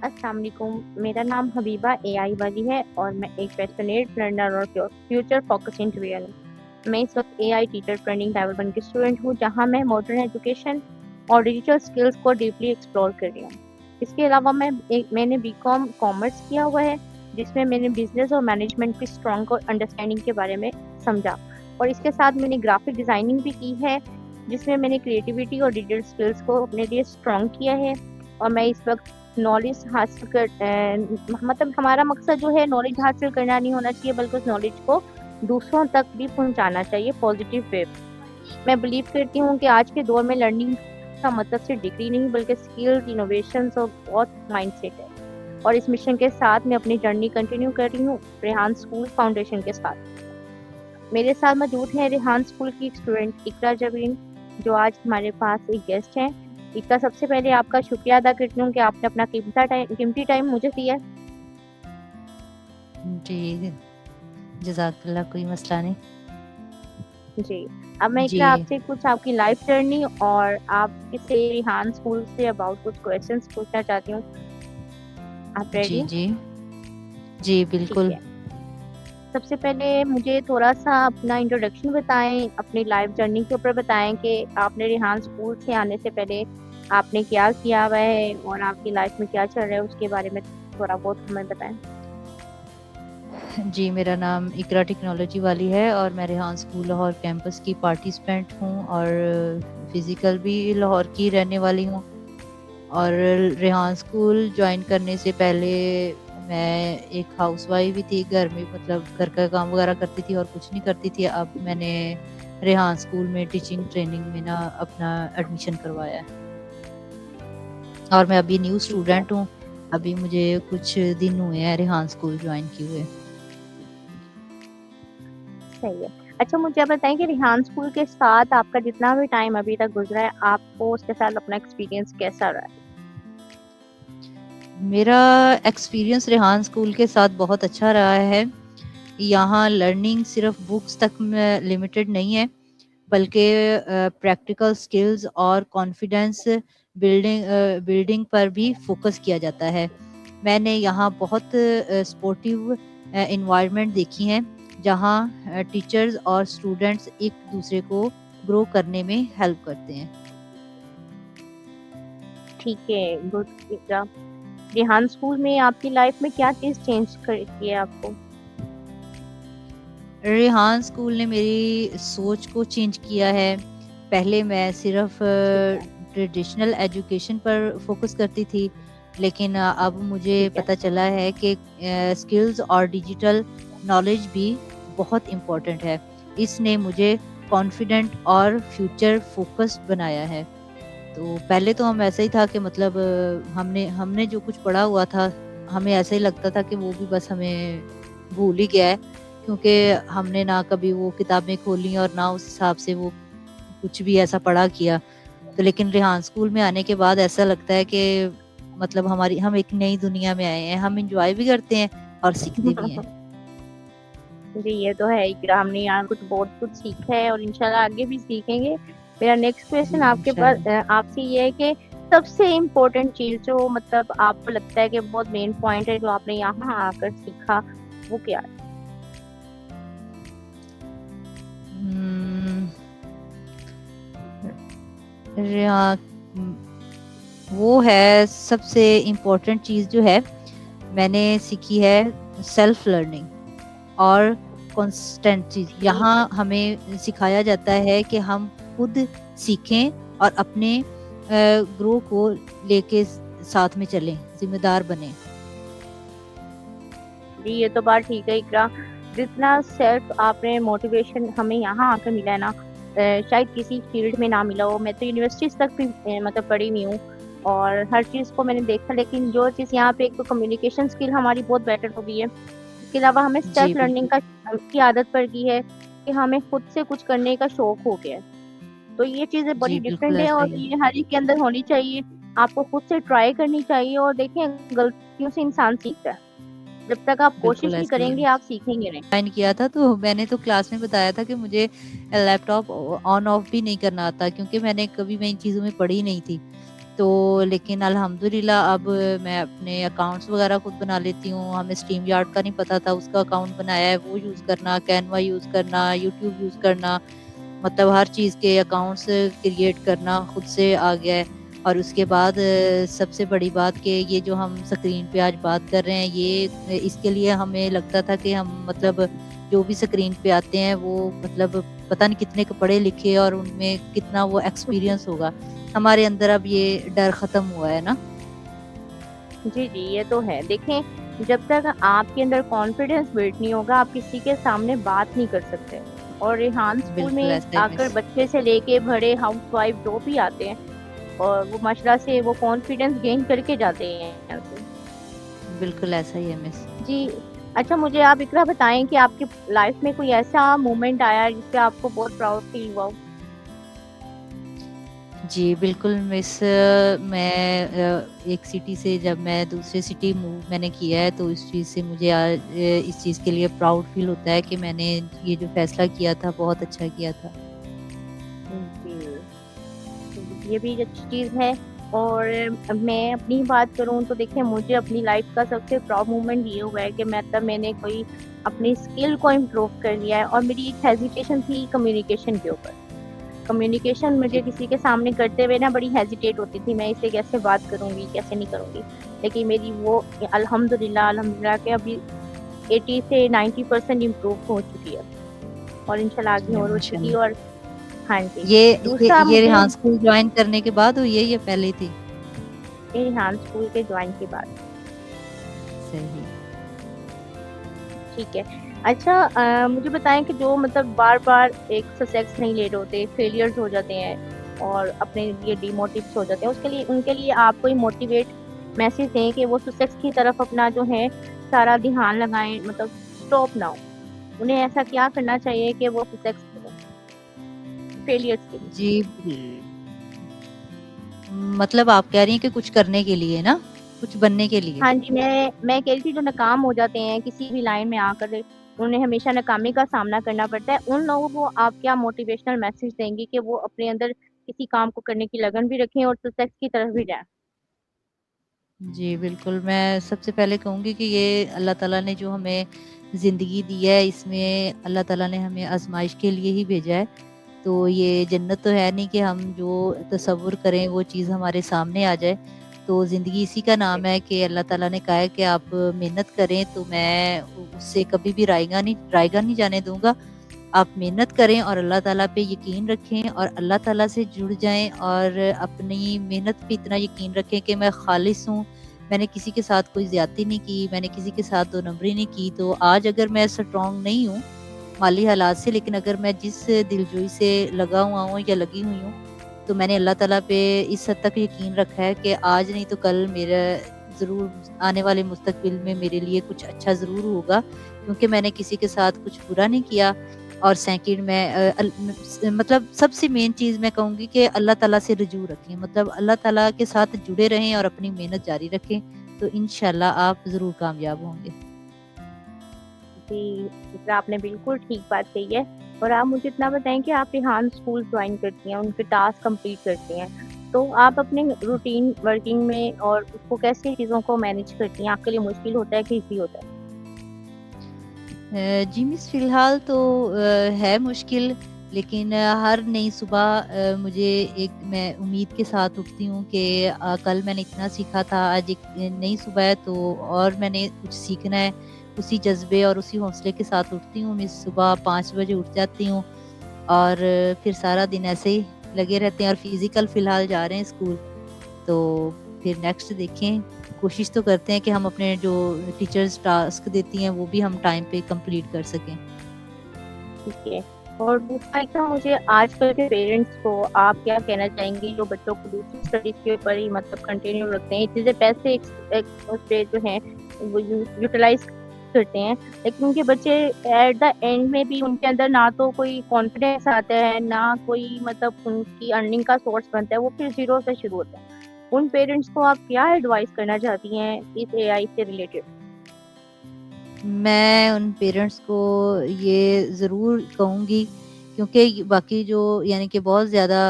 अस्सलाम वालेकुम। मेरा नाम हबीबा एआई वाली है और मैं एक पैशनेट लर्नर और फ्यूचर फोकस इंडिविजुअल हूँ। मैं इस वक्त एआई टीचर ट्रेनिंग लेवल 1 की स्टूडेंट हूँ, जहाँ मैं मॉडर्न एजुकेशन और डिजिटल स्किल्स को डीपली एक्सप्लोर कर रही हूँ। इसके अलावा मैंने बीकॉम कॉमर्स किया हुआ है, जिसमें मैंने बिजनेस और मैनेजमेंट की स्ट्रॉन्ग और अंडरस्टैंडिंग के बारे में समझा। और इसके साथ मैंने ग्राफिक डिजाइनिंग भी की है, जिसमें मैंने क्रिएटिविटी और डिजिटल स्किल्स को अपने लिए स्ट्रॉन्ग किया है। और मैं इस वक्त नॉलेज हासिल कर मतलब हमारा मकसद जो है नॉलेज हासिल करना नहीं होना चाहिए, बल्कि उस नॉलेज को दूसरों तक भी पहुंचाना चाहिए पॉजिटिव वे। मैं बिलीव करती हूँ कि आज के दौर में लर्निंग का मतलब सिर्फ डिग्री नहीं, बल्कि स्किल्स, इनोवेशंस और बहुत माइंडसेट है। और इस मिशन के साथ मैं अपनी जर्नी कंटिन्यू कर रही हूँ रेहान स्कूल फाउंडेशन के साथ। मेरे साथ मौजूद है रेहान स्कूल की स्टूडेंट इकरा जबीन, जो आज हमारे पास एक गेस्ट हैं। इकरा, सबसे पहले आपका शुक्रिया अदा करती हूँ कि आपने अपना कीमती टाइम मुझे दिया। जी, जज़ाकल्लाह, कोई मसला नहीं। जी, अब मैं जी, इकरा आपसे कुछ आपकी लाइफ जर्नी और आप किसे रेहान स्कूल से अबाउट कुछ क्वेश्चंस पूछना चाहती हूँ। आप रेडी जी, हैं? जी। जी, ठीक बिल्कुल। है। सबसे पहले मुझे थोड़ा-सा अपना इंट्रोडक्शन बताएँ, अपनी लाइफ जर्नी के ऊपर बताएँ कि आपने रेहान स्कूल से आने से पहले आपने क्या किया हुआ है और आपकी लाइफ में क्या चल रहा है, उसके बारे में थोड़ा बहुत हमें बताएँ। जी, मेरा नाम इकरा टेक्नोलॉजी वाली है और मैं रेहान स्कूल लाहौर कैंपस की पार्टिसिपेंट हूँ और फ़िज़िकल भी लाहौर की रहने वाली हूँ। और रेहान स्कूल जॉइन करने से पहले मैं एक हाउसवाइफ़ भी थी, घर में मतलब घर का काम वगैरह करती थी और कुछ नहीं करती थी। अब मैंने रेहान स्कूल में टीचिंग ट्रेनिंग में ना अपना एडमिशन करवाया है। और मैं अभी न्यू ठीक है, स्टूडेंट हूँ, अभी मुझे कुछ दिन हुए हैं रेहान स्कूल जॉइन किए हुए। सही है। अच्छा, मुझे आप बताएँ कि रेहान स्कूल के साथ आपका जितना भी टाइम अभी तक गुज़रा है, आपको उसके साथ अपना एक्सपीरियंस कैसा रहा है? मेरा एक्सपीरियंस रेहान स्कूल के साथ बहुत अच्छा रहा है। यहाँ लर्निंग सिर्फ बुक्स तक में लिमिटेड नहीं है, बल्कि प्रैक्टिकल स्किल्स और कॉन्फिडेंस बिल्डिंग पर भी फोकस किया जाता है। मैंने यहाँ बहुत सपोर्टिव एनवायरनमेंट देखी हैं, जहाँ टीचर्स और स्टूडेंट्स एक दूसरे को ग्रो करने में हेल्प करते हैं। ठीक है, गुड इकरा। रेहान स्कूल में आपकी लाइफ में क्या चीज़ चेंज कर की है आपको? रेहान स्कूल ने मेरी सोच को चेंज किया है। पहले मैं सिर्फ ठीक है, ट्रेडिशनल एजुकेशन पर फोकस करती थी, लेकिन अब मुझे ठीक है। पता चला है कि स्किल्स और डिजिटल नॉलेज भी बहुत इम्पोर्टेंट है। इसने मुझे कॉन्फिडेंट और फ्यूचर फोकस्ड बनाया है। तो पहले तो हम ऐसा ही था कि मतलब हमने हमने जो कुछ पढ़ा हुआ था, हमें ऐसा ही लगता था कि वो भी बस हमें भूल ही गया है, क्योंकि हमने ना कभी वो किताबें खोली और ना उस हिसाब से वो कुछ भी ऐसा पढ़ा किया। तो लेकिन रेहान स्कूल में आने के बाद ऐसा लगता है कि मतलब हम एक नई दुनिया में आए हैं, हम एन्जॉय भी करते हैं और सीखते भी हैं। जी, ये तो है ही कि हमने यहाँ कुछ बहुत कुछ सीखा है और इंशाल्लाह आगे भी सीखेंगे। मेरा नेक्स्ट जी, क्वेश्चन इंशाल्लाह। आपसे ये है कि सबसे इम्पोर्टेंट चीज़ जो मतलब आपको लगता है कि बहुत मेन पॉइंट है, जो आपने यहाँ आकर सीखा, वो क्या है? उम, रेहा वो है सबसे इम्पोर्टेंट चीज़ जो है, मैंने सीखी है सेल्फ लर्निंग और कांस्टेंट चीज़। ठीक है। यहाँ हमें सिखाया जाता है कि हम खुद सीखें और अपने ग्रो को लेके साथ में चलें, ज़िम्मेदार बनें। जी, ये तो बात ठीक है इकरा। जितना सेल्फ आपने मोटिवेशन हमें यहाँ आकर मिला है ना, शायद किसी फील्ड में ना मिला हो। मैं तो यूनिवर्सिटीज़ तक भी मतलब पढ़ी हुई हूँ और हर चीज़ को मैंने देखा, लेकिन जो चीज़ यहाँ पे, एक तो कम्युनिकेशन स्किल हमारी बहुत बेटर हो गई है। इसके अलावा हमें जी, सेल्फ लर्निंग बिल्कुल। की आदत पड़ गई है कि हमें खुद से कुछ करने का शौक हो गया है। तो ये चीज़ें बड़ी जी, बिल्कुल डिफरेंट है ऐसा और ही है। ये हर एक के अंदर होनी चाहिए। आपको खुद से ट्राई करनी चाहिए और देखें, गलतियों से इंसान सीखता है। जब तक आप बिल्कुल कोशिश नहीं ऐसा ही करेंगे, है। आप सीखेंगे नहीं। जॉइन किया था तो मैंने तो क्लास में बताया था कि मुझे लैपटॉप ऑन ऑफ भी नहीं करना आता, क्योंकि मैंने कभी मैं इन चीज़ों में पढ़ी नहीं थी। तो लेकिन अल्हम्दुलिल्लाह अब मैं अपने अकाउंट्स वगैरह खुद बना लेती हूँ। हमें स्ट्रीम यार्ड का नहीं पता था, उसका अकाउंट बनाया है, वो यूज़ करना, कैनवा यूज़ करना, यूट्यूब यूज़ करना, मतलब हर चीज़ के अकाउंट्स क्रिएट करना खुद से आ गया है। और उसके बाद सबसे बड़ी बात कि ये जो हम स्क्रीन पे आज बात कर रहे हैं, ये इसके लिए हमें लगता था कि हम मतलब जो भी स्क्रीन पे आते हैं वो मतलब पता नहीं कितने क पढ़े लिखे और उनमें कितना वो एक्सपीरियंस होगा। हमारे अंदर अब ये डर खत्म हुआ है ना? जी, जी, ये तो है। देखें, जब तक आपके अंदर कॉन्फिडेंस बिल्ड नहीं होगा, आप किसी के सामने बात नहीं कर सकते। और रेहान स्कूल बिल्कुल में ऐसा ही आकर मिस बच्चे से लेके बड़े हाउसवाइफ जो भी आते हैं और वो माशाल्लाह से वो कॉन्फिडेंस गेन करके जाते हैं यहाँ से। बिल्कुल ऐसा ही है मिस। जी, अच्छा मुझे आप इकरा बताएँ कि आपकी लाइफ में कोई ऐसा मोमेंट आया है जिससे आपको बहुत प्राउड फील हुआ हो? जी, बिल्कुल मिस मैं एक सिटी से जब मैं दूसरे सिटी मूव मैंने किया है तो इस चीज़ से मुझे आज इस चीज़ के लिए प्राउड फ़ील होता है कि मैंने ये जो फ़ैसला किया था बहुत अच्छा किया था। जी। ये भी एक अच्छी चीज़ है। और मैं अपनी बात करूँ तो देखिए मुझे अपनी लाइफ का सबसे प्राउड मोमेंट ये हुआ है कि मतलब मैंने कोई अपनी स्किल को इम्प्रूव कर लिया है। और मेरी एक हेजिटेशन थी कम्युनिकेशन के ऊपर। कम्युनिकेशन मुझे जी, किसी के सामने करते हुए ना बड़ी हेजिटेट होती थी, मैं इससे कैसे बात करूँगी, कैसे नहीं करूँगी। लेकिन मेरी वो अल्हम्दुलिल्लाह अल्हम्दुलिल्लाह के अभी 80 से 90% इम्प्रूव हो चुकी है और इंशाल्लाह आगे जी और हो चुकी है। माशाल्लाह। और हाँ जी, ये दूसरा ये मुझे रेहान स्कूल जॉइन करने के बाद हुई है या पहले थी? मेरे हाँ स्कूल के जॉइन के बाद। सही। ठीक है। अच्छा मुझे बताएँ कि जो मतलब बार-बार एक सक्सेस नहीं ले रहे होते, फेलियर्स हो जाते हैं और अपने लिए डिमोटिव्स हो जाते हैं, उसके लिए उनके लिए आप कोई मोटिवेट मैसेज दें कि वो सक्सेस की तरफ अपना जो है सारा ध्यान लगाएँ, मतलब स्टॉप ना हो। उन्हें ऐसा क्या करना चाहिए कि वो सक्सेसफुल हों फेलियर्स के लिए? जी, मतलब आप कह रही हैं कि कुछ करने के लिए ना? कुछ बनने के लिए? हाँ जी, मैं कह रही थी जो नाकाम हो जाते हैं किसी भी लाइन में आकर, उन्हें हमेशा नाकामी का सामना करना पड़ता है। उन लोगों को आप क्या मोटिवेशनल मैसेज देंगी कि वो अपने अंदर किसी काम को करने की लगन भी रखें और सक्सेस की तरफ भी जाएँ? जी, बिल्कुल, मैं सबसे पहले कहूँगी कि ये अल्लाह ताला ने जो हमें ज़िंदगी दी है, इसमें अल्लाह ताला ने हमें आज़माइश के लिए ही भेजा है। तो ये जन्नत तो है नहीं कि हम जो तसव्वुर करें, वो चीज़ हमारे सामने आ जाए। तो ज़िंदगी इसी का जी, नाम है कि अल्लाह ताला ने कहा है कि आप मेहनत करें, तो मैं उससे कभी भी रायगा नहीं जाने दूँगा। आप मेहनत करें और अल्लाह ताला पे यकीन रखें और अल्लाह ताला से जुड़ जाएँ और अपनी मेहनत पे इतना यकीन रखें कि मैं खालिस हूँ, मैंने किसी के साथ कोई ज़्यादती नहीं की, मैंने किसी के साथ 2 नंबरी नहीं की। तो आज अगर मैं स्ट्रॉन्ग नहीं हूँ माली हालात से, लेकिन अगर मैं जिस दिलजोई से लगा हुआ हूँ या लगी हुई हूँ, तो मैंने अल्लाह ताला पे इस हद तक यकीन रखा है कि आज नहीं तो कल मेरा ज़रूर आने वाले मुस्तकबिल में मेरे लिए कुछ अच्छा ज़रूर होगा, क्योंकि मैंने किसी के साथ कुछ बुरा नहीं किया। और सेकंड मैं मतलब सबसे मेन चीज़ मैं कहूँगी कि अल्लाह ताला से रुजू रखें, मतलब अल्लाह ताला के साथ जुड़े रहें और अपनी मेहनत जारी रखें, तो इंशाल्लाह आप ज़रूर कामयाब होंगे। जी, मतलब आपने बिल्कुल ठीक बात कही है। और आप मुझे इतना बताएँ कि आप रेहान स्कूल जॉइन करती हैं, उनके टास्क कंप्लीट करती हैं, तो आप अपने रूटीन वर्किंग में और उसको कैसे चीज़ों को मैनेज करती हैं? आपके लिए मुश्किल होता है कि ईज़ी होता है? जी मिस फ़िलहाल तो है मुश्किल, लेकिन हर नई सुबह मुझे एक मैं उम्मीद के साथ उठती हूँ कि कल मैंने इतना सीखा था, आज एक नई सुबह है तो और मैंने कुछ सीखना है। उसी जज़्बे और उसी हौसले के साथ उठती हूँ मिस, सुबह 5 बजे उठ जाती हूँ और फिर सारा दिन ऐसे ही लगे रहते हैं और फ़िज़िकल फ़िलहाल जा रहे हैं स्कूल। तो फिर नेक्स्ट देखें, कोशिश तो करते हैं कि हम अपने जो टीचर्स टास्क देती हैं, वो भी हम टाइम पे कंप्लीट कर सकें। ठीक है। और दूसरा एक ना मुझे आजकल के पेरेंट्स को आप क्या कहना चाहेंगी जो बच्चों को दूसरी स्टडीज़ के ऊपर ही मतलब कंटिन्यू रखते हैं? चीज़ें पैसे एक उस पे जो हैं वो यूटिलाइज़ करते हैं, लेकिन उनके बच्चे एट द एंड में भी उनके अंदर ना तो कोई कॉन्फिडेंस आता है, ना कोई मतलब उनकी अर्निंग का सोर्स बनता है, वो फिर ज़ीरो से शुरू होता है। उन पेरेंट्स को आप क्या एडवाइस करना चाहती हैं इस एआई से रिलेटेड? मैं उन पेरेंट्स को ये ज़रूर कहूँगी, क्योंकि बाकी जो यानी कि बहुत ज़्यादा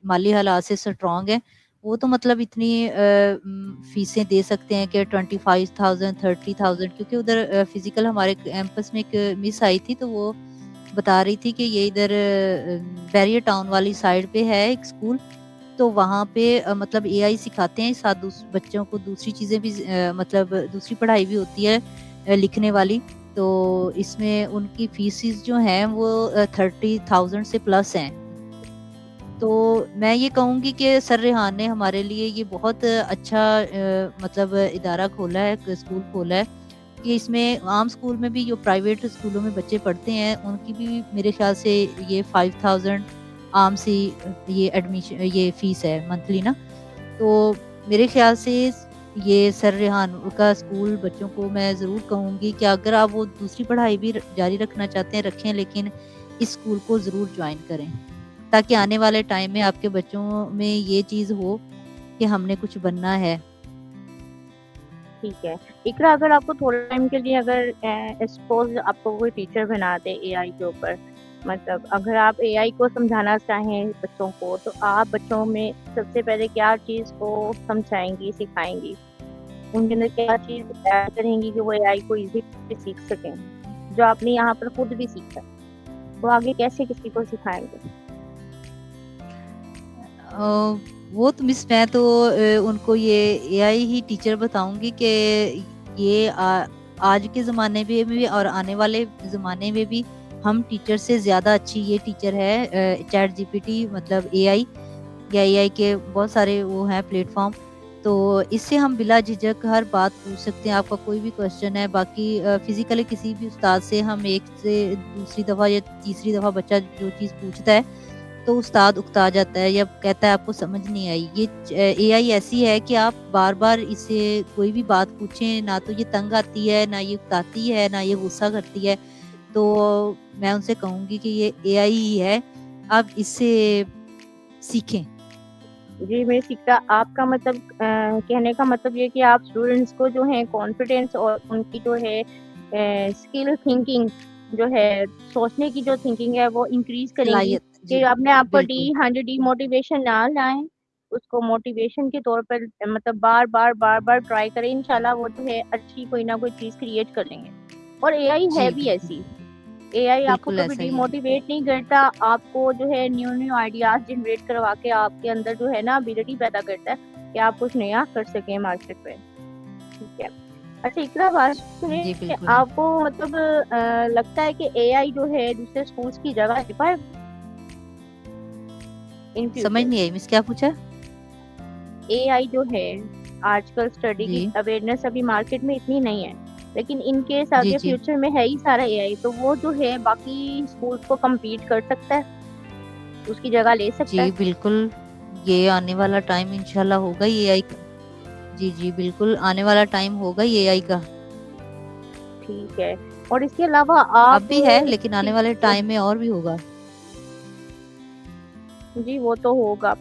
माली हालात से स्ट्रॉन्ग हैं, वो तो मतलब इतनी फीसें दे सकते हैं कि 25,000 30,000, क्योंकि उधर फिजिकल हमारे कैंपस में एक मिस आई थी, तो वो बता रही थी कि ये इधर बैरियर टाउन वाली साइड पे है एक स्कूल, तो वहाँ पे मतलब एआई सिखाते हैं, साथ बच्चों को दूसरी चीज़ें भी मतलब दूसरी पढ़ाई भी होती है लिखने वाली। तो इसमें उनकी फीसिस जो हैं वो 30,000 से प्लस हैं। तो मैं ये कहूँगी कि सर रेहान ने हमारे लिए ये बहुत अच्छा मतलब इदारा खोला है, एक स्कूल खोला है कि इसमें आम स्कूल में भी जो प्राइवेट स्कूलों में बच्चे पढ़ते हैं, उनकी भी मेरे ख़्याल से ये 5,000 आम सी ये एडमिशन ये फ़ीस है मंथली ना। तो मेरे ख़्याल से ये सर रेहान का स्कूल बच्चों को मैं ज़रूर कहूँगी कि अगर आप वो दूसरी पढ़ाई भी जारी रखना चाहते हैं रखें, लेकिन इस स्कूल को ज़रूर जॉइन करें, ताकि आने वाले टाइम में आपके बच्चों में ये चीज़ हो कि हमने कुछ बनना है। ठीक है। इकरा, अगर आपको थोड़े टाइम के लिए अगर सपोज़ आपको कोई टीचर बना दे एआई के ऊपर, मतलब अगर आप एआई को समझाना चाहें बच्चों को, तो आप बच्चों में सबसे पहले क्या चीज़ को समझाएँगी, सिखाएँगी? उनके अंदर क्या चीज़ ऐड करेंगी कि वो एआई को ईज़िली सीख सकें, जो आपने यहाँ पर खुद भी सीखा है? वो आगे कैसे किसी को सिखाएँगे? वो तो मिस मैं तो उनको ये एआई ही टीचर बताऊँगी कि ये आज के ज़माने में भी और आने वाले ज़माने में भी हम टीचर से ज़्यादा अच्छी ये टीचर है चैट जीपीटी मतलब एआई या एआई के बहुत सारे वो हैं प्लेटफ़ॉर्म, तो इससे हम बिला झिझक हर बात पूछ सकते हैं, आपका कोई भी क्वेश्चन है। बाकी फिज़िकली किसी भी उस्ताद से हम एक से दूसरी दफ़ा या तीसरी दफ़ा बच्चा जो चीज़ पूछता है, तो उस्ताद उकता जाता है या कहता है आपको समझ नहीं आई। ये एआई ऐसी है कि आप बार-बार इससे कोई भी बात पूछें, ना तो ये तंग आती है, ना ये उकताती है, ना ये गुस्सा करती है। तो मैं उनसे कहूँगी कि ये एआई ही है, आप इससे सीखें। जी, मैं सीखता आपका मतलब कहने का मतलब ये है कि आप स्टूडेंट्स को जो है कॉन्फिडेंस और उनकी जो है स्किल थिंकिंग जो है, सोचने की जो थिंकिंग है वो इंक्रीज़ करेंगी, सलाहियत कि जी, अपने आप को बिल्कुल। हाँ जी, डिमोटिवेशन ना लाएँ, उसको मोटिवेशन के तौर पर मतलब बार-बार, बार-बार ट्राई करें, इंशाल्लाह वो जो है अच्छी कोई ना कोई चीज़ क्रिएट कर लेंगे। और एआई है जी, भी बिल्कुल। ऐसी। एआई आपको बिल्कुल कभी ऐसा ही है। डिमोटिवेट नहीं करता, आपको जो है न्यू-न्यू आइडियाज़ जनरेट करवा के आपके अंदर जो है ना एबिलिटी पैदा करता है कि आप कुछ नया कर सकें मार्केट में। ठीक है। अच्छा, इकरा, बात सुनिए जी, कि बिल्कुल। आपको मतलब लगता है कि एआई जो है दूसरे स्कूल्स की जगह ले पाएगा इन समझ फ्यूचर? नहीं आई मिस क्या पूछा? एआई जो है आजकल स्टडी की जी। अवेयरनेस अभी मार्केट में इतनी नहीं है, लेकिन इन केस जी, आगे जी। फ्यूचर में है ही सारा एआई, तो वो जो है बाकी स्कूल्स को कम्पीट कर सकता है, उसकी जगह ले सकता जी, है। बिल्कुल, ये आने वाला टाइम इंशाल्लाह होगा ही एआई का। जी, जी, बिल्कुल आने वाला टाइम होगा ही एआई का। ठीक है। और इसके अलावा अब आप भी है लेकिन आने किसी वाले टाइम में और भी होगा। जी, वो तो होगा।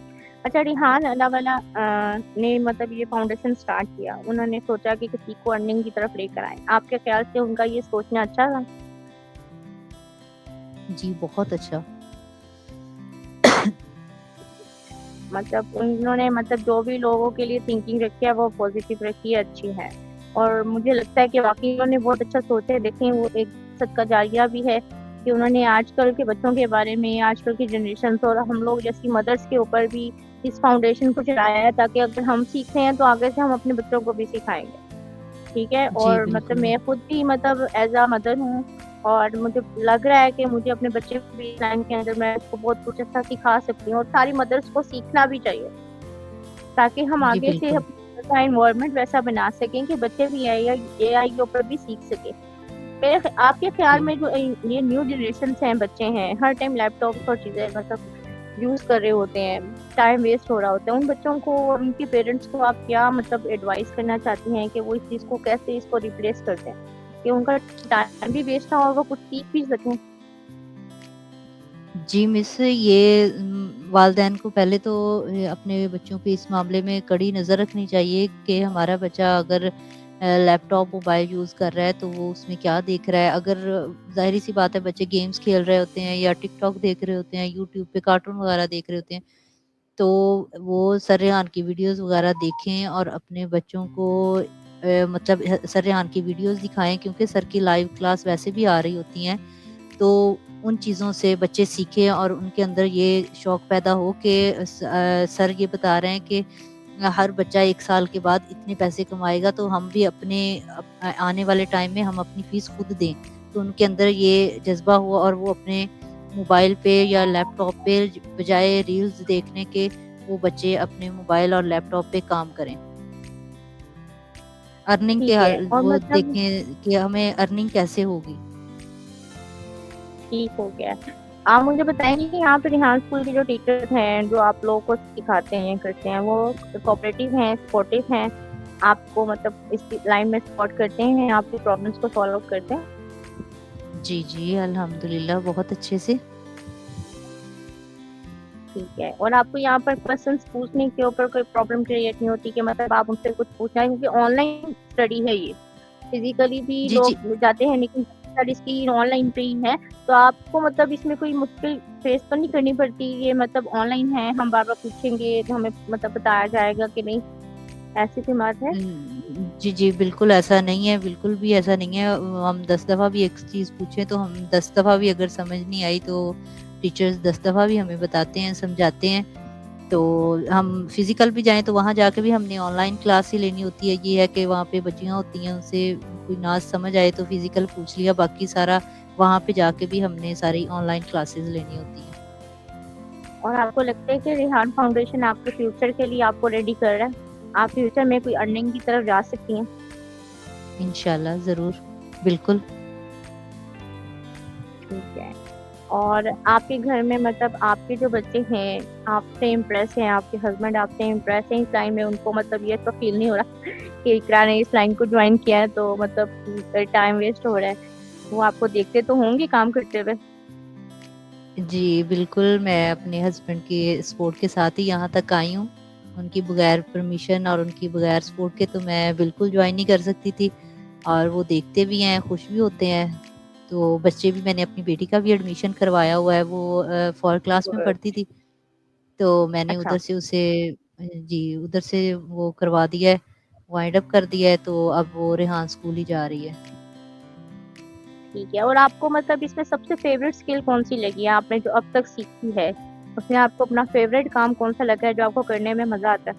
अच्छा, रिहान अलावाला ने मतलब ये फाउंडेशन स्टार्ट किया। उन्होंने सोचा कि किसी को अर्निंग की तरफ लेकर आएँ। आपके ख़्याल से उनका ये सोचना अच्छा था? जी, बहुत अच्छा। मतलब उन्होंने मतलब जो भी लोगों के लिए थिंकिंग रखी है वो पॉज़िटिव रखी है, अच्छी है। और मुझे लगता है कि वाक़ई उन्होंने बहुत अच्छा सोचा है। देखें, वो एक सदका जारिया भी है कि उन्होंने आजकल के बच्चों के बारे में, आजकल की जनरेशन्स और हम लोग जैसी मदर्स के ऊपर भी इस फाउंडेशन को चलाया है, ताकि अगर हम सीख रहे हैं तो आगे से हम अपने बच्चों को भी सिखाएँगे। ठीक है? जी, और मतलब बिल्कुल। मैं खुद भी मतलब एज़ अ मदर हूँ, और मुझे लग रहा है कि मुझे अपने बच्चे को भी इस लाइन के अंदर मैं उसको बहुत कुछ अच्छा सिखा सकती हूँ, और सारी मदर्स को सीखना भी चाहिए, ताकि हम जी, आगे से बिल्कुल। अपने का एनवायरनमेंट वैसा बना सकें कि बच्चे भी एआई के ऊपर भी सीख सकें। आपके ख़्याल जी। में जो ये न्यू जनरेशन्स हैं, बच्चे हैं, हर टाइम लैपटॉप्स और चीज़ें मतलब यूज़ कर रहे होते हैं, टाइम वेस्ट हो रहा होता है। उन बच्चों को और उनके पेरेंट्स को आप क्या मतलब एडवाइस करना चाहती हैं कि वो इस चीज़ को कैसे इसको रिप्लेस कर दें? कि उनका टाइम भी वेस्ट ना हो और वो कुछ सीख भी सकें? जी, मिस ये वालिदैन को पहले तो अपने बच्चों पे इस मामले में कड़ी नज़र रखनी चाहिए कि हमारा बच्चा अगर लैपटॉप, मोबाइल यूज़ कर रहा है तो वो उसमें क्या देख रहा है। अगर ज़ाहिर-सी बात है बच्चे गेम्स खेल रहे होते हैं या टिकटॉक देख रहे होते हैं, यूट्यूब पे कार्टून वगैरह देख रहे होते हैं, तो वो सर रेहान की वीडियोस वगैरह देखें और अपने बच्चों को मतलब सर रेहान की वीडियोस दिखाएं, क्योंकि सर की लाइव क्लास वैसे भी आ रही होती हैं। तो उन चीज़ों से बच्चे सीखें और उनके अंदर ये शौक पैदा हो कि सर ये बता रहे हैं कि हर बच्चा 1 साल के बाद इतने पैसे कमाएगा, तो हम भी अपने आने वाले टाइम में हम अपनी फीस खुद दें। तो उनके अंदर ये जज़्बा हुआ और वो अपने मोबाइल पे या लैपटॉप पे बजाय रील्स देखने के, वो बच्चे अपने मोबाइल और लैपटॉप पे काम करें। अर्निंग के ठीक है। और वो मतलब देखें कि हमें अर्निंग कैसे होगी। ठीक हो गया। आप मुझे बताएंगे कि यहाँ पे रिहान स्कूल के जो टीचर्स हैं, जो आप लोगों को सिखाते हैं, करते हैं, वो कोऑपरेटिव हैं, सपोर्टिव हैं, आपको मतलब इस लाइन में सपोर्ट करते हैं, आपकी प्रॉब्लम्स को सॉल्व करते हैं? जी, जी, अल्हम्दुलिल्लाह बहुत अच्छे से। ठीक है। और आपको यहाँ पर क्वेश्चंस पूछने के ऊपर कोई प्रॉब्लम क्रिएट नहीं होती कि मतलब आप उनसे कुछ पूछना है, क्योंकि ऑनलाइन स्टडी है ये, फिजिकली भी जी, जी। लोग जाते हैं लेकिन स्टडीज की ऑनलाइन पे ही है, तो आपको मतलब इसमें कोई मुश्किल फेस तो नहीं करनी पड़ती? ये मतलब ऑनलाइन है, हम बार बार पूछेंगे तो हमें मतलब बताया जाएगा कि नहीं, ऐसी कोई बात है? जी, जी, बिल्कुल ऐसा नहीं है, बिल्कुल भी ऐसा नहीं है। हम 10 दफ़ा भी एक चीज़ पूछें तो हम 10 दफ़ा भी अगर समझ नहीं आई तो टीचर्स 10 दफ़ा भी हमें बताते हैं, समझाते हैं। तो हम फिज़िकल भी जाएँ तो वहाँ जाके भी हमने ऑनलाइन क्लास ही लेनी होती है। ये है कि वहाँ पे बच्चियाँ होती हैं, उनसे कोई ना समझ आए तो फिज़िकल पूछ लिया, बाकी सारा वहाँ पे जाके भी हमने सारी ऑनलाइन क्लासेस लेनी होती हैं। और आपको लगता है कि रिहान फाउंडेशन आपके फ्यूचर के लिए आपको रेडी कर रहा है? आप फ्यूचर में कोई अर्निंग की तरफ जा सकती हैं? इंशाल्लाह ज़रूर, बिल्कुल। ठीक है। और आपके घर में मतलब आपके जो बच्चे हैं, आपसे इम्प्रेस हैं, आपके हस्बैंड आपसे इम्प्रेस हैं इस लाइन में, उनको मतलब ये तो फील नहीं हो रहा कि इकरा ने इस लाइन को ज्वाइन किया है तो मतलब टाइम वेस्ट हो रहा है? वो आपको देखते तो होंगे काम करते हुए? जी, बिल्कुल, मैं अपने हस्बैंड के सपोर्ट के साथ ही यहाँ तक आई हूँ। उनकी बगैर परमिशन और उनकी बगैर सपोर्ट के तो मैं बिल्कुल जॉइन नहीं कर सकती थी, और वो देखते भी हैं, खुश भी होते हैं। तो बच्चे भी, मैंने अपनी बेटी का भी एडमिशन करवाया हुआ है, वो 4 क्लास में गुड। पढ़ती थी, तो मैंने अच्छा, उधर से उसे जी, उधर से वो करवा दिया है, वाइंड अप कर दिया है, तो अब वो रेहान स्कूल ही जा रही है। ठीक है। और आपको मतलब इसमें सबसे फेवरेट स्किल कौन-सी लगी है आपने जो अब तक सीखी है? उसमें आपको अपना फेवरेट काम कौन-सा लगा है जो आपको करने में मज़ा आता है?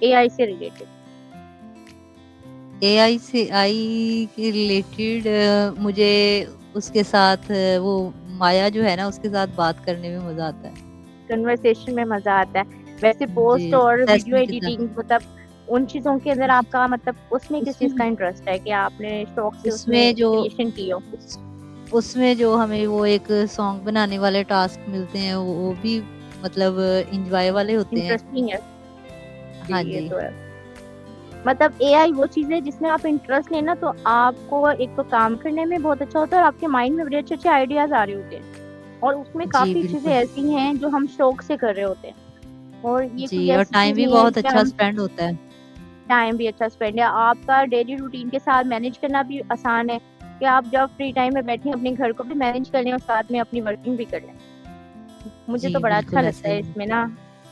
एआई से रिलेटेड? एआई के रिलेटेड मुझे उसके साथ वो माया जो है ना, उसके साथ बात करने में मज़ा आता है। कन्वर्सेशन में मज़ा आता है। वैसे जी, पोस्ट और वीडियो टेस्टिंग के साथ। एडिटिंग मतलब उन चीज़ों के अंदर जी, आपका मतलब उसमें किस चीज़ उसमें का इंटरेस्ट है कि आपने शौक से उसमें उसमें जो क्रिएशन की हो? उस उसमें जो हमें वो एक सॉन्ग बनाने वाले टास्क मिलते हैं, वो भी मतलब एन्जॉय वाले होते हैं। इंटरेस्टिंग है। जी, हाँ ये जी। तो है। मतलब एआई वो चीज़ है जिसमें आप इंटरेस्ट लें ना तो आपको एक तो काम करने में बहुत अच्छा होता है और आपके माइंड में बड़े अच्छे-अच्छे आइडियाज़ आ रहे होते हैं। और उसमें जी, काफ़ी चीज़ें बिल्कुल। ऐसी हैं जो हम शौक से कर रहे होते हैं। और ये जी, कोई और ऐसी टाइम चीज़ भी नहीं है बहुत कि अच्छा हम स्पेंड होता है। टाइम भी अच्छा स्पेंड है। आपका डेली रूटीन के साथ मैनेज करना भी आसान है कि आप जब फ्री टाइम में बैठे अपने घर को भी मैनेज कर लें और साथ में अपनी वर्किंग भी कर लें। मुझे जी, तो बड़ा अच्छा बिल्कुल ऐसा लगता है ही है। इसमें ना,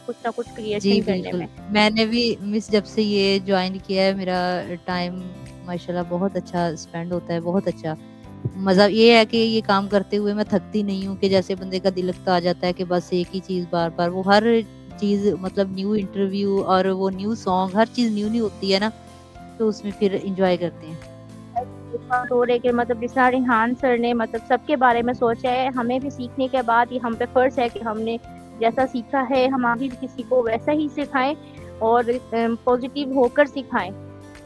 कुछ ना कुछ जी, क्रिएशन करने बिल्कुल। में। मैंने भी मिस जब से ये जॉइन किया है, मेरा टाइम माशाल्लाह बहुत अच्छा स्पेंड होता है, बहुत अच्छा। मज़ा ये है कि ये काम करते हुए मैं थकती नहीं हूँ, कि जैसे बंदे का दिल लगता आ जाता है कि बस एक ही चीज़ बार-बार, वो हर चीज़ मतलब न्यू इंटरव्यू और वो न्यू सॉन्ग, हर चीज़ न्यू-न्यू होती है ना, तो उसमें फिर एन्जॉय करते हैं। एक बात और है कि मतलब जिस तरह रिहान सर ने मतलब सबके बारे में सोचा है, हमें भी सीखने के बाद ये हम पे फ़र्ज़ है कि हमने जैसा सीखा है हम आगे भी किसी को वैसा ही सिखाएँ और पॉज़िटिव होकर सिखाएँ।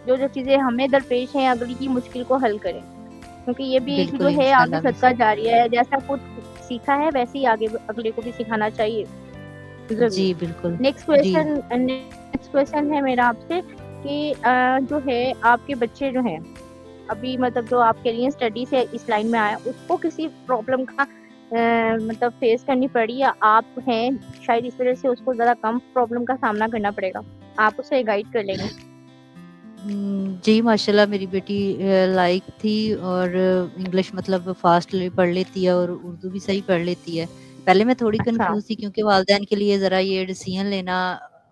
जो-जो चीज़ें हमें दरपेश हैं अगली की मुश्किल को हल करें। क्योंकि ये भी एक जो बिल्कुल, है आगे इंशाल्लाह मिस। सदका जारिया है, जैसा खुद सीखा है वैसे ही आगे अगले को भी सिखाना चाहिए, ज़रूर। जी, बिल्कुल। जी। नेक्स्ट क्वेश्चन है मेरा आपसे कि जो है आपके बच्चे जो हैं अभी मतलब जो आपके लिए स्टडी से इस लाइन में आया, उसको किसी प्रॉब्लम का मतलब फेस करनी पड़ी या आप हैं, शायद इस वज़ह से उसको ज़्यादा कम प्रॉब्लम का सामना करना पड़ेगा? आप उसे गाइड कर लेंगे? जी, माशाल्लाह मेरी बेटी लायक थी और इंग्लिश मतलब फ़ास्टली पढ़ लेती है और उर्दू भी सही पढ़ लेती है। पहले मैं थोड़ी अच्छा। कंफ्यूज थी क्योंकि वालिदैन के लिए ज़रा ये डिसीजन लेना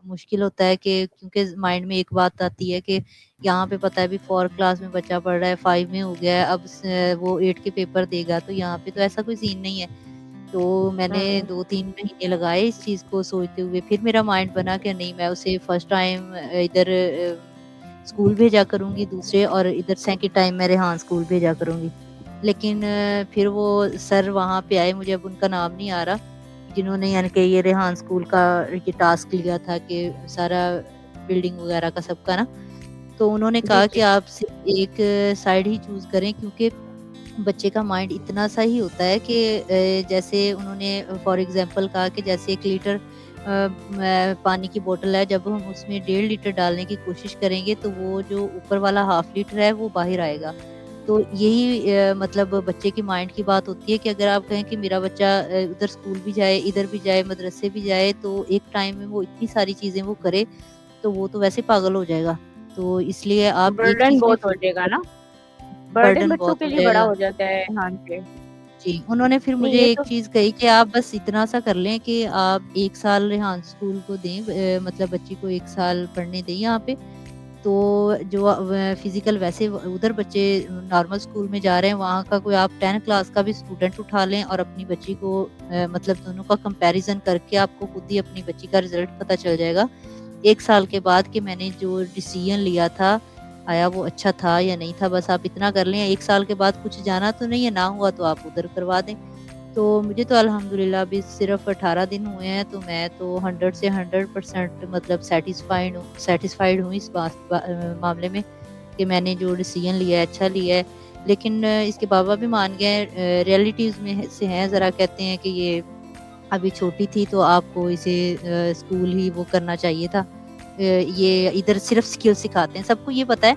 मुश्किल होता है कि क्योंकि माइंड में एक बात आती है कि यहाँ पे पता है अभी 4 क्लास में बच्चा पढ़ रहा है, 5 में हो गया है, अब वो 8 के पेपर देगा, तो यहाँ पे तो ऐसा कोई सीन नहीं है। तो मैंने हम्म। 2-3 महीने लगाए इस चीज़ को सोचते हुए, फिर मेरा माइंड बना कि नहीं, मैं उसे फर्स्ट टाइम इधर स्कूल भेजा करूँगी दूसरे, और इधर सेकंड टाइम मैं रेहान स्कूल भेजा करूँगी। लेकिन फिर वो सर वहाँ पे आए, मुझे अब उनका नाम नहीं आ रहा, जिन्होंने यानी कि ये रेहान स्कूल का ये टास्क लिया था कि सारा बिल्डिंग वगैरह का सबका ना, तो उन्होंने जी कहा कि जी। आप सिर्फ एक साइड ही चूज़ करें, क्योंकि बच्चे का माइंड इतना सा ही होता है कि जैसे उन्होंने फॉर एग्जांपल कहा कि जैसे 1 लीटर पानी की बोतल है, जब हम उसमें 1.5 लीटर डालने की कोशिश करेंगे तो वो जो ऊपर वाला हाफ लीटर है वो बाहर आएगा। तो यही मतलब बच्चे के माइंड की बात होती है कि अगर आप कहें कि मेरा बच्चा उधर स्कूल भी जाए, इधर भी जाए, मदरसे भी जाए, तो एक टाइम में वो इतनी सारी चीज़ें वो करे, तो वो तो वैसे पागल हो जाएगा। तो इसलिए आप एक बर्डन चीज़ में बहुत हो फ़ोकस जाएगा करें। ना, बर्डन बर्डन बच्चों बहुत के हो लिए बड़ा जाएगा। हो जाता है। हाँ जी। जी, उन्होंने फिर नहीं मुझे ये एक तो चीज़ कही कि आप बस इतना सा कर लें कि आप 1 साल रेहान स्कूल को दें, मतलब बच्ची को 1 साल पढ़ने दें यहाँ पे। तो जो फिज़िकल वैसे उधर बच्चे नॉर्मल स्कूल में जा रहे हैं, वहाँ का कोई आप 10 क्लास का भी स्टूडेंट उठा लें और अपनी बच्ची को मतलब दोनों का कंपैरिज़न करके आपको खुद ही अपनी बच्ची का रिज़ल्ट पता चल जाएगा 1 साल के बाद कि मैंने जो डिसीज़न लिया था, आया वो अच्छा था या नहीं था। बस आप इतना कर लें, 1 साल के बाद कुछ जाना तो नहीं है, ना हुआ तो आप उधर करवा दें। तो मुझे तो अल्हम्दुलिल्लाह अभी सिर्फ़ 18 दिन हुए हैं, तो मैं तो 100 से 100% मतलब सैटिस्फाइड हूँ इस मामले में कि मैंने जो डिसीज़न लिया है अच्छा लिया है। लेकिन इसके बाबा भी मान गए हैं, रियलिटीज़ में से हैं ज़रा, कहते हैं कि ये अभी छोटी थी तो आपको इसे स्कूल ही वो करना चाहिए था। ये इधर सिर्फ़ स्किल सिखाते हैं। सबको ये पता है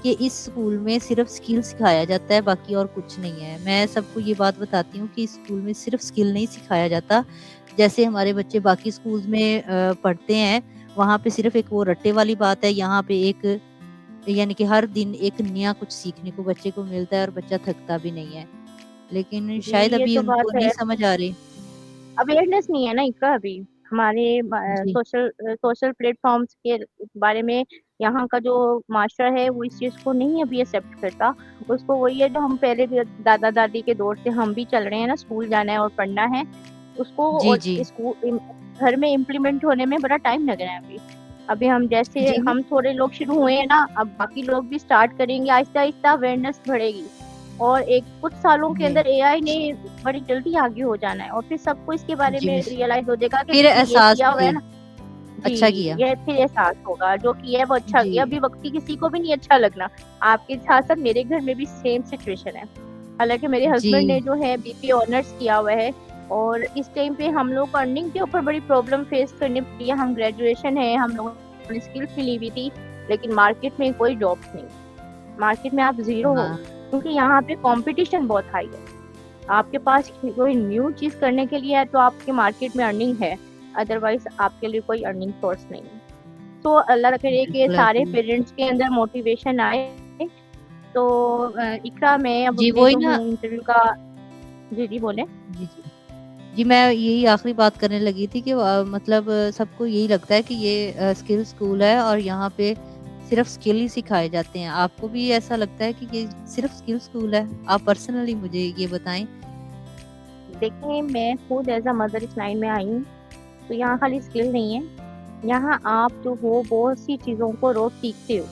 कि इस स्कूल में सिर्फ़ स्किल सिखाया जाता है, बाकी और कुछ नहीं है। मैं सबको ये बात बताती हूँ कि इस स्कूल में सिर्फ़ स्किल नहीं सिखाया जाता। जैसे हमारे बच्चे बाकी स्कूल्स में पढ़ते हैं, वहाँ पे सिर्फ़ एक वो रट्टे वाली बात है, यहाँ पे एक यानी कि हर दिन एक नया कुछ सीखने को बच्चे को मिलता है और बच्चा थकता भी नहीं है। लेकिन जी, शायद ये अभी तो बात उनको नहीं है। समझ आ रही। अवेयरनेस नहीं है ना इनका अभी। हमारे जी। सोशल प्लेटफॉर्म्स के बारे में यहाँ का जो मास्टर है वो इस चीज़ को नहीं अभी एक्सेप्ट करता। उसको वही है जो हम पहले भी दादा दादी के दौर से हम भी चल रहे हैं ना, स्कूल जाना है और पढ़ना है उसको, जी, और जी। स्कूल घर में इम्प्लीमेंट होने में बड़ा टाइम लग रहा है अभी। अभी हम जैसे जी, हम थोड़े लोग शुरू हुए हैं ना, अब बाकी लोग भी स्टार्ट करेंगे, आहिस्ता आहिस्ता अवेयरनेस बढ़ेगी। और एक कुछ सालों के जी, अंदर एआई ने बड़ी जल्दी आगे हो जाना है और फिर सबको इसके बारे जी। में रियलाइज हो जाएगा कि फिर जिसने ये एहसास किया हुआ है जी, ना। जी, अच्छा किया। ये फिर एहसास होगा, जो किया है वो अच्छा जी, किया। अभी वक़्ती किसी को भी नहीं अच्छा लगना। आपके साथ-साथ मेरे घर में भी सेम सिचुएशन है। हालाँकि मेरे हस्बैंड ने जी, जो है बीपीए ऑनर्स किया हुआ है और इस टाइम पे हम लोग को अर्निंग के ऊपर बड़ी प्रॉब्लम फेस करनी पड़ी है। हम ग्रेजुएशन है, हम लोगों ने स्किल्स भी ली हुई थी, लेकिन मार्केट में कोई जॉब्स नहीं। मार्केट में आप ज़ीरो हो, हाँ, क्योंकि यहाँ पे कॉम्पिटिशन बहुत हाई है। आपके पास कोई न्यू चीज़ करने के लिए है तो आपके मार्केट में अर्निंग है, अदरवाइज़ आपके लिए कोई अर्निंग सोर्स नहीं है। तो अल्लाह करे कि बिल्कुल ऐसे सारे ही। पेरेंट्स के अंदर मोटिवेशन आए। तो इकरा मैं अब जी, अपने वही जो ना। हूँ इंटरव्यू का। जी, जी बोलें। जी, जी। जी, मैं यही आखिरी बात करने लगी थी कि मतलब सबको यही लगता है कि ये स्किल स्कूल है और यहाँ पे सिर्फ़ स्किल ही सिखाए जाते हैं। आपको भी ऐसा लगता है कि ये सिर्फ़ स्किल स्कूल है? आप पर्सनली मुझे ये बताएँ? देखिए, मैं खुद एज़ अ मदर इस लाइन में आई हूँ, तो यहाँ खाली स्किल नहीं है, यहाँ आप जो हो बहुत सी चीज़ों को रोज़ सीखते हो।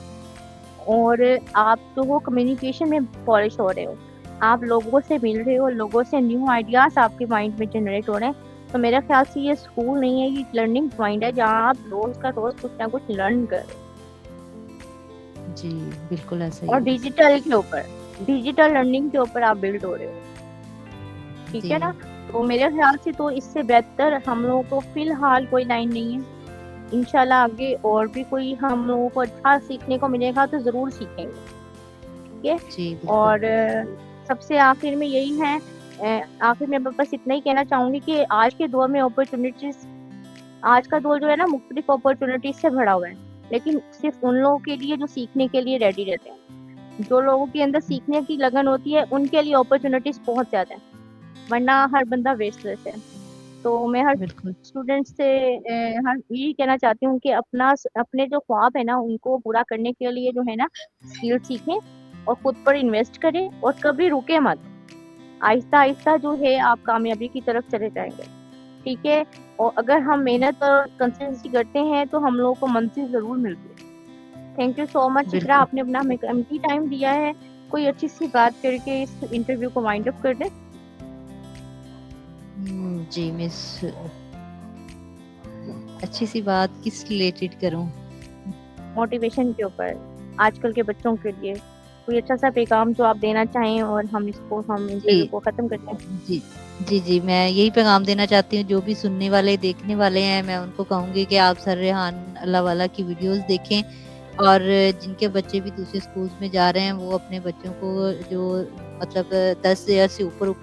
और आप जो हो कम्युनिकेशन में पॉलिश हो रहे हो। आप लोगों से मिल रहे हो, लोगों से न्यू आइडियाज़ आपके माइंड में जनरेट हो रहे हैं। तो मेरे ख़्याल से ये स्कूल नहीं है, ये एक लर्निंग पॉइंट है जहाँ आप रोज़ का रोज़ कुछ ना कुछ लर्न कर रहे हो। जी, बिल्कुल ऐसा ही और है। डिजिटल लर्निंग के ऊपर आप बिल्ड हो रहे हो। ठीक है ना? जी, तो मेरे ख़्याल से तो इससे बेहतर हम लोगों को फ़िलहाल कोई लाइन नहीं है। इंशाल्लाह आगे और भी कोई हम लोगों को अच्छा सीखने को मिलेगा तो ज़रूर सीखेंगे। ठीक है? जी, बिल्कुल। और सबसे आखिर में यही है, आखिर में मैं बस इतना ही कहना चाहूँगी कि आज के दौर में अपॉर्च्युनिटीज़, आज का दौर जो है ना मुख्तलिफ अपॉर्च्युनिटीज़ से भरा हुआ है, लेकिन सिर्फ़ उन लोगों के लिए जो सीखने के लिए रेडी रहते हैं। जो लोगों के अंदर सीखने की लगन होती है, उनके लिए अपॉर्च्युनिटीज़ बहुत ज़्यादा है, वरना हर बंदा वेस्टलेस है। तो मैं हर बिल्कुल, स्टूडेंट से हर यही कहना चाहती हूँ कि अपने जो ख्वाब है ना उनको पूरा करने के लिए जो है ना स्किल सीखें और खुद पर इन्वेस्ट करें और कभी रुके मत। आहिस्ता आहिस्ता जो है आप कामयाबी की तरफ चले जाएंगे। ठीक है। और अगर हम मेहनत और कंसिस्टेंसी करते हैं तो हम लोगों को मंजिल जरूर मिलती है। थैंक यू सो मच इकरा, बिल्कुल। आपने अपना हमें कीमती टाइम दिया है। कोई अच्छी सी बात करके इस इंटरव्यू को वाइंड अप कर दें। जी मिस, अच्छी सी बात किस रिलेटेड करूं? मोटिवेशन के ऊपर आजकल के बच्चों के लिए कोई अच्छा सा पैगाम जो आप देना चाहें और हम इंटरव्यू जी, को खत्म करते हैं। जी, जी, मैं यही पैगाम देना चाहती हूँ, जो भी सुनने वाले, देखने वाले हैं, मैं उनको कहूँगी कि आप सर रेहान अल्लाहवाला की वीडियोज़ देखें, और जिनके बच्चे भी दूसरे स्कूल्स में जा रहे हैं, वो अपने बच्चों को, जो मतलब 10 ईयर से ऊपर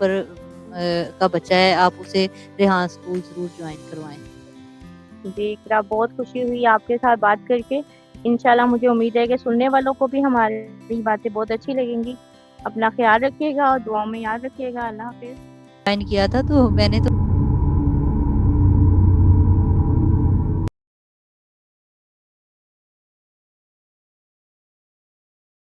का बच्चा है, आप उसे रेहान स्कूल ज़रूर जॉइन करवाएँ। जी इकरा, बहुत खुशी हुई आपके साथ बात करके। इंशाल्लाह मुझे उम्मीद है कि सुनने वालों को भी हमारी बातें बहुत अच्छी लगेंगी। अपना ख्याल रखिएगा और दुआओं में याद रखिएगा। अल्लाह हाफिज। जॉइन किया था तो मैंने तो